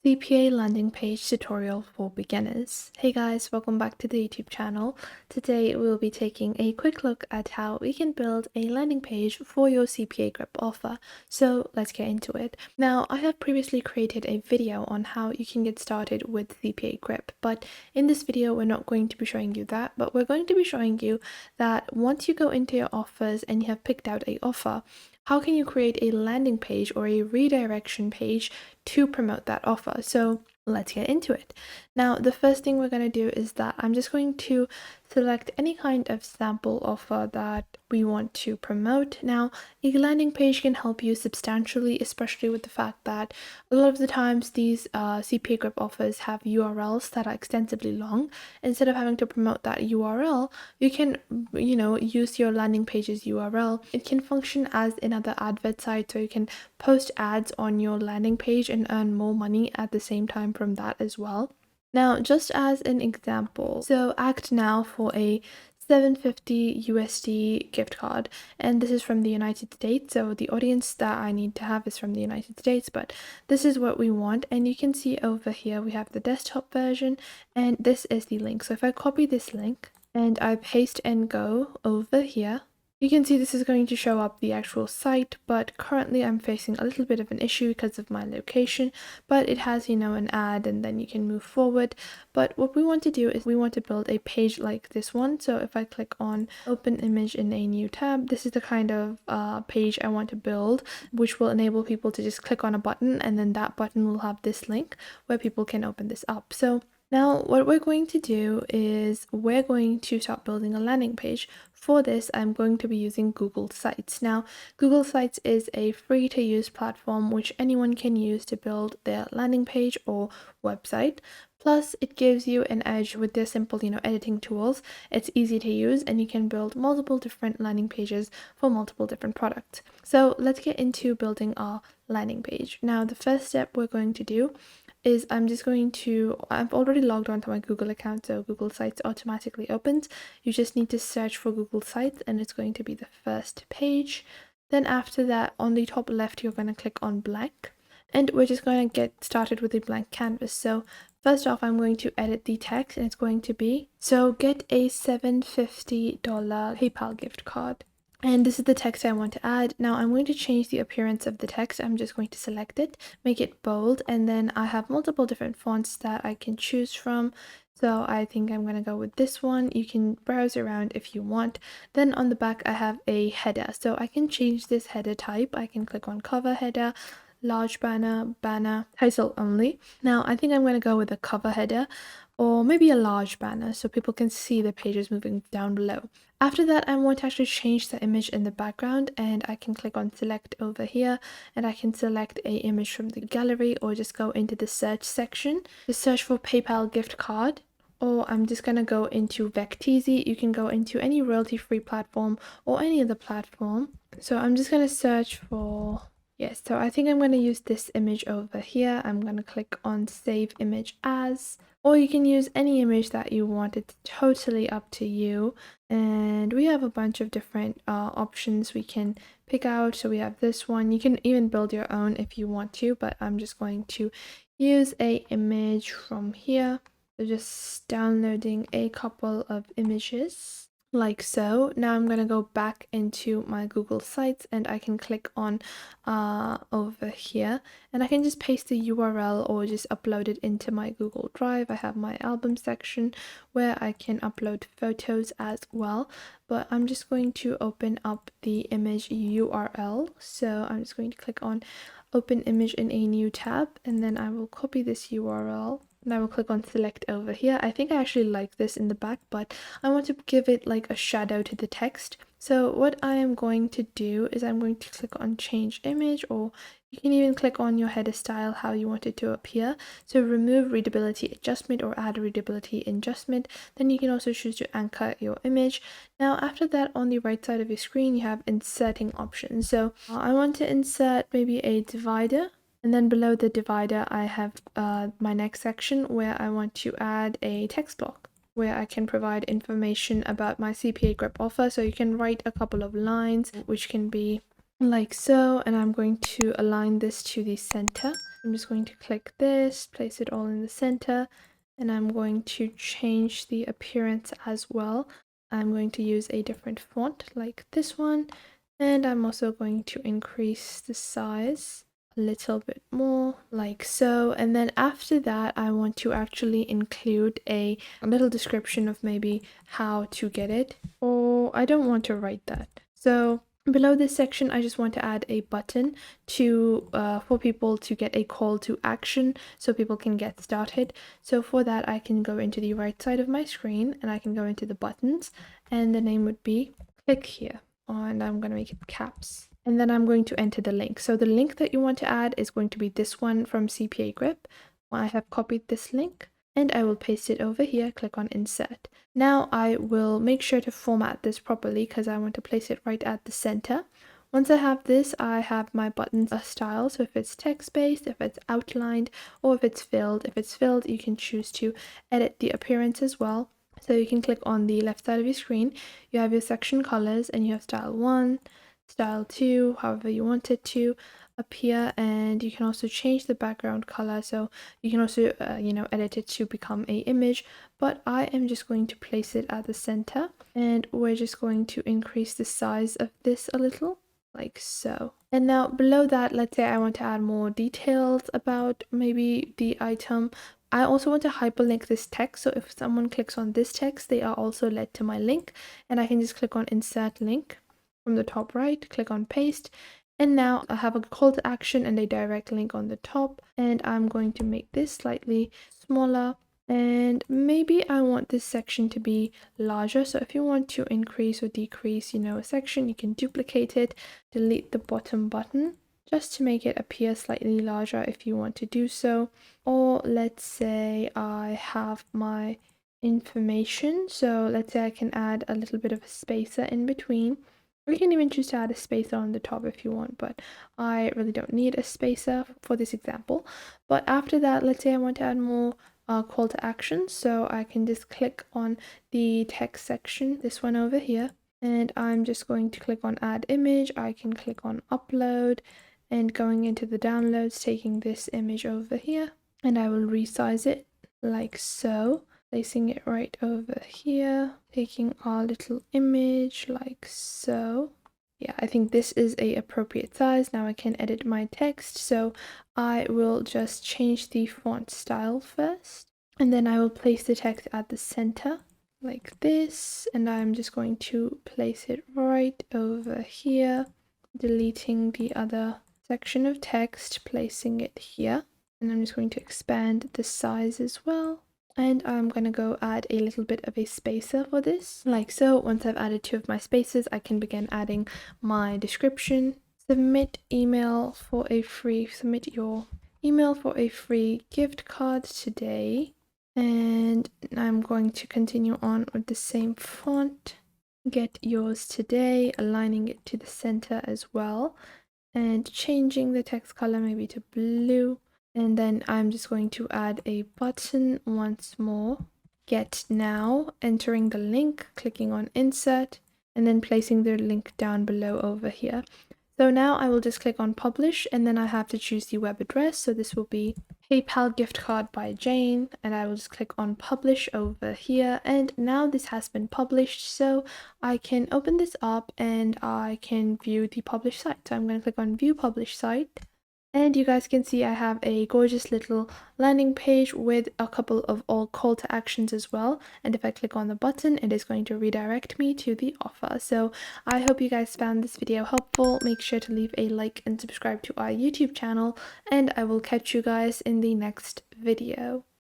CPA Landing Page tutorial for beginners. Hey guys, welcome back to the YouTube channel. Today we'll be taking a quick look at how we can build a landing page for your CPA grip offer. So let's get into it. Now, I have previously created a video on how you can get started with CPA grip, but in this video we're not going to be showing you that, but we're going to be showing you that once you go into your offers and you have picked out an offer, how can you create a landing page or a redirection page to promote that offer? So let's get into it. Now, the first thing we're going to do is that I'm just going to select any kind of sample offer that we want to promote. Now, a landing page can help you substantially, especially with the fact that a lot of the times these CPA grip offers have URLs that are extensively long. Instead of having to promote that URL, you can, use your landing page's URL. It can function as another advert site, so you can post ads on your landing page and earn more money at the same time from that as well. Now, just as an example, so act now for a $750 USD gift card, and this is from the United States, so the audience that I need to have is from the United States, but this is what we want. And you can see over here we have the desktop version, and this is the link. So if I copy this link and I paste and go over here, you can see this is going to show up the actual site, but currently I'm facing a little bit of an issue because of my location, but it has, an ad, and then you can move forward. But what we want to do is we want to build a page like this one. So if I click on open image in a new tab, this is the kind of page I want to build, which will enable people to just click on a button, and then that button will have this link where people can open this up. So now what we're going to do is we're going to start building a landing page. For this, I'm going to be using Google Sites. Now, Google Sites is a free to use platform which anyone can use to build their landing page or website. Plus, it gives you an edge with their simple, editing tools. It's easy to use, and you can build multiple different landing pages for multiple different products. So let's get into building our landing page. Now, the first step we're going to do is I've already logged onto my Google account, so Google Sites automatically opens. You just need to search for Google Sites, and it's going to be the first page. Then after that, on the top left, you're going to click on blank, and we're just going to get started with a blank canvas. So first off, I'm going to edit the text, and it's going to be, so get a $750 PayPal gift card. And this is the text I want to add. Now I'm going to change the appearance of the text. I'm just going to select it, make it bold, and then I have multiple different fonts that I can choose from. So I think I'm going to go with this one. You can browse around if you want. Then on the back, I have a header. So I can change this header type. I can click on cover header, large banner, title only. Now I think I'm going to go with a cover header, or maybe a large banner so people can see the pages moving down below. After that, I want to actually change the image in the background, and I can click on select over here, and I can select a image from the gallery, or just go into the search section to search for PayPal gift card. Or I'm just going to go into Vecteezy. You can go into any royalty-free platform or any other platform. So I'm just going to search for, yes, so I think I'm going to use this image over here. I'm going to click on save image as, or you can use any image that you want. It's totally up to you. And we have a bunch of different options we can pick out. So we have this one. You can even build your own if you want to, but I'm just going to use a image from here. So just downloading a couple of images like so. Now I'm going to go back into my Google Sites, and I can click on over here, and I can just paste the URL or just upload it into my Google Drive. I have my album section where I can upload photos as well, but I'm just going to open up the image URL. So I'm just going to click on open image in a new tab, and then I will copy this URL. And I will click on select over here. I think I actually like this in the back, but I want to give it like a shadow to the text. So what I am going to do is I'm going to click on change image, or you can even click on your header style, how you want it to appear. So remove readability adjustment or add readability adjustment. Then you can also choose to anchor your image. Now after that, on the right side of your screen, you have inserting options. So I want to insert maybe a divider. And then below the divider, I have my next section where I want to add a text block where I can provide information about my CPA grip offer. So you can write a couple of lines, which can be like so, and I'm going to align this to the center. I'm just going to click this, place it all in the center, and I'm going to change the appearance as well. I'm going to use a different font like this one, and I'm also going to increase the size a little bit more like so. And then after that, I want to actually include a little description of maybe how to get it, or I don't want to write that. So below this section, I just want to add a button to for people to get a call to action so people can get started. So for that, I can go into the right side of my screen and I can go into the buttons, and the name would be click here, and I'm going to make it caps. And then I'm going to enter the link. So the link that you want to add is going to be this one from CPA Grip. I have copied this link and I will paste it over here. Click on insert. Now I will make sure to format this properly because I want to place it right at the center. Once I have this, I have my buttons style. So if it's text-based, if it's outlined, or if it's filled. If it's filled, you can choose to edit the appearance as well. So you can click on the left side of your screen. You have your section colors and you have style 1, style 2, however you want it to appear, and you can also change the background color, so you can also edit it to become a image, but I am just going to place it at the center, and we're just going to increase the size of this a little like so. And now below that, let's say I want to add more details about maybe the item. I also want to hyperlink this text, so if someone clicks on this text, they are also led to my link, and I can just click on insert link from the top right, click on paste, and now I have a call to action and a direct link on the top, and I'm going to make this slightly smaller, and maybe I want this section to be larger. So if you want to increase or decrease a section, you can duplicate it, delete the bottom button just to make it appear slightly larger if you want to do so. Or let's say I have my information, so let's say I can add a little bit of a spacer in between. Or you can even choose to add a spacer on the top if you want, but I really don't need a spacer for this example. But after that, let's say I want to add more call to action, so I can just click on the text section, this one over here, and I'm just going to click on add image. I can click on upload, and going into the downloads, taking this image over here, and I will resize it like so. Placing it right over here, taking our little image like so. Yeah, I think this is a appropriate size. Now I can edit my text, so I will just change the font style first, and then I will place the text at the center like this, and I'm just going to place it right over here, deleting the other section of text, placing it here, and I'm just going to expand the size as well. And I'm going to go add a little bit of a spacer for this, like so. Once I've added 2 of my spacers, I can begin adding my description. Submit your email for a free gift card today. And I'm going to continue on with the same font. Get yours today, aligning it to the center as well, and changing the text color maybe to blue. And then I'm just going to add a button once more. Get now, entering the link, clicking on insert, and then placing the link down below over here. So now I will just click on publish, and then I have to choose the web address. So this will be PayPal gift card by Jane, and I will just click on publish over here. And now this has been published, so I can open this up and I can view the published site. So I'm going to click on view published site. And you guys can see I have a gorgeous little landing page with a couple of all call to actions as well. And if I click on the button, it is going to redirect me to the offer. So I hope you guys found this video helpful. Make sure to leave a like and subscribe to our YouTube channel, and I will catch you guys in the next video.